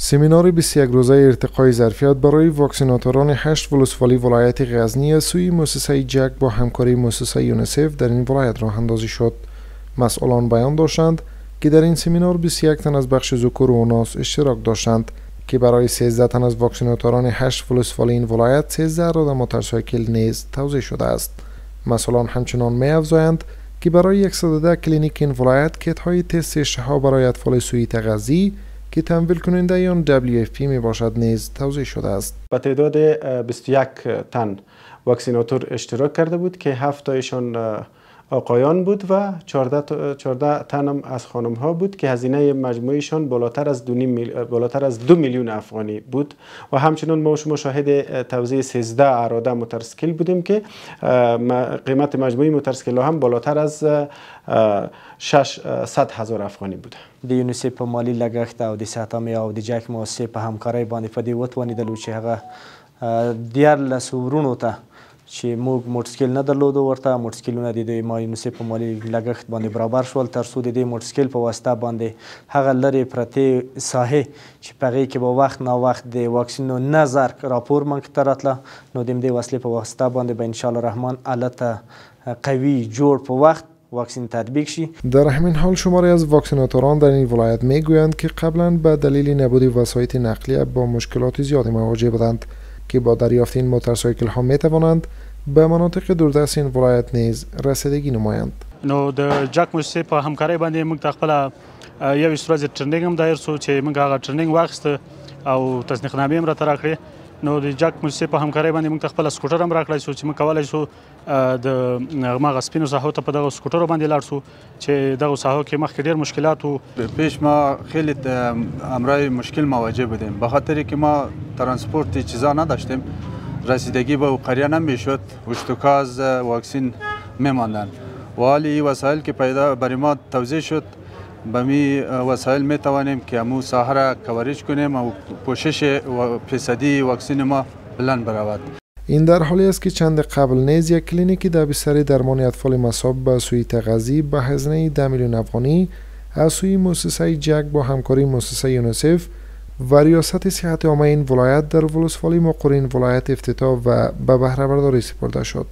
سمینار 21 روزه ارتقای ظرفیت برای واکسیناتوران 8 ولسوالی ولایت غزنی از سوی مؤسسه جک با همکاری مؤسسه یونیسف در این ولایت راه اندازی شد. مسئولان بیان داشتند که در این سمینار 21 تن از بخش ذکور و اناث اشتراک داشتند که برای 13 تن از واکسیناتوران 8 ولسوالی این ولایت 13 اراده موتورسایکل نیز توزیع شده است. مسئولان همچنان می‌افزایند که برای 110 کلینیک این ولایت کیت های تست اشتها برای اطفال سویی تغذی که تمویل کننده آن WFP می باشد نیز توزیع شده است. با تعداد 21 تن واکسیناتور اشتراک کرده بود که 7 تایشان آقایان بود و 14 تن هم از خانم ها بود که هزینه مجموعیشان بالاتر از 2 میلیون افغانی بود و همچنین ما شما شاهد توزیع 13 اراده موتورسیکل بودیم که قیمت مجموعی موتورسیکل هم بالاتر از 600,000 افغانی بود. د یونیسف په مالی لګښت او د ساتمې او د جک مؤسسې په همکارۍ باندې په دې وتوانېدلو چې هغه 14 ورونو ته چې موږ موټرسایکل نه درلودو ورته موټرسایکلونه د یونیسف په مالي لګښت باندې برابر شول تر څو د دې موټرسایکل په واسطه باندې هغه لرې پرتې ساحې چې په هغې کې به وخت ناوخت د واکسینو نه زرک راپور موږ ته راتله نو د همدې وسیلې په واسطه باندې به انشاءالله رحمان الته قوي جوړ په وخت واکسین تطبیق شی. در همین حال شماری از واکسیناتوران در این ولایت میگویند که قبلا به دلیل نبود وسایط نقلیه با مشکلات زیادی مواجه بودند که با دریافت این موتورسایکل ها می توانند به مناطق دوردست این ولایت نیز رسیدگی نمایند. نو د جک مؤسسې په همکارۍ باندې موږ ته خپله یو ورځ ټریننګ هم دایر شو چې موږ هغه ټریننګ واخیسته او تصدیقنامې هم راته راکړې. نو د جک مؤسسې په همکارۍ باندې موږ ته خپله سکوټر هم راکړی شو چې موږ کولی شو د هماغه سپینو ساحو ته په دغه سکوټرو باندې لاړ شو چې دغه ساحو کې مخکې ډېر مشکلات و. پیش ما خیلی امرای مشکل مواجه بودیم به خاطری که ما ترانسپورت چیزا نداشتیم رسیدگی به قریه نمیشد اشتکاز واکسین میماندن و حالی این وسایل که پیدا برای ما توزیع شد به می وسایل می توانیم که همو ساحه را کوریج کنیم و پوشش فیصدی واکسین ما بلند برود. این در حالی است که چند قبل نیز یک کلینیکی دبستری درمان اطفال مصاب به سوی تغذی به هزینه 10 میلیون افغانی از سوی مؤسسه جک با همکاری مؤسسه یونیسف و ریاست صحت عامه این ولایت در ولسوالی مقر این ولایت افتتاح و به بهره برداری سپرده شد.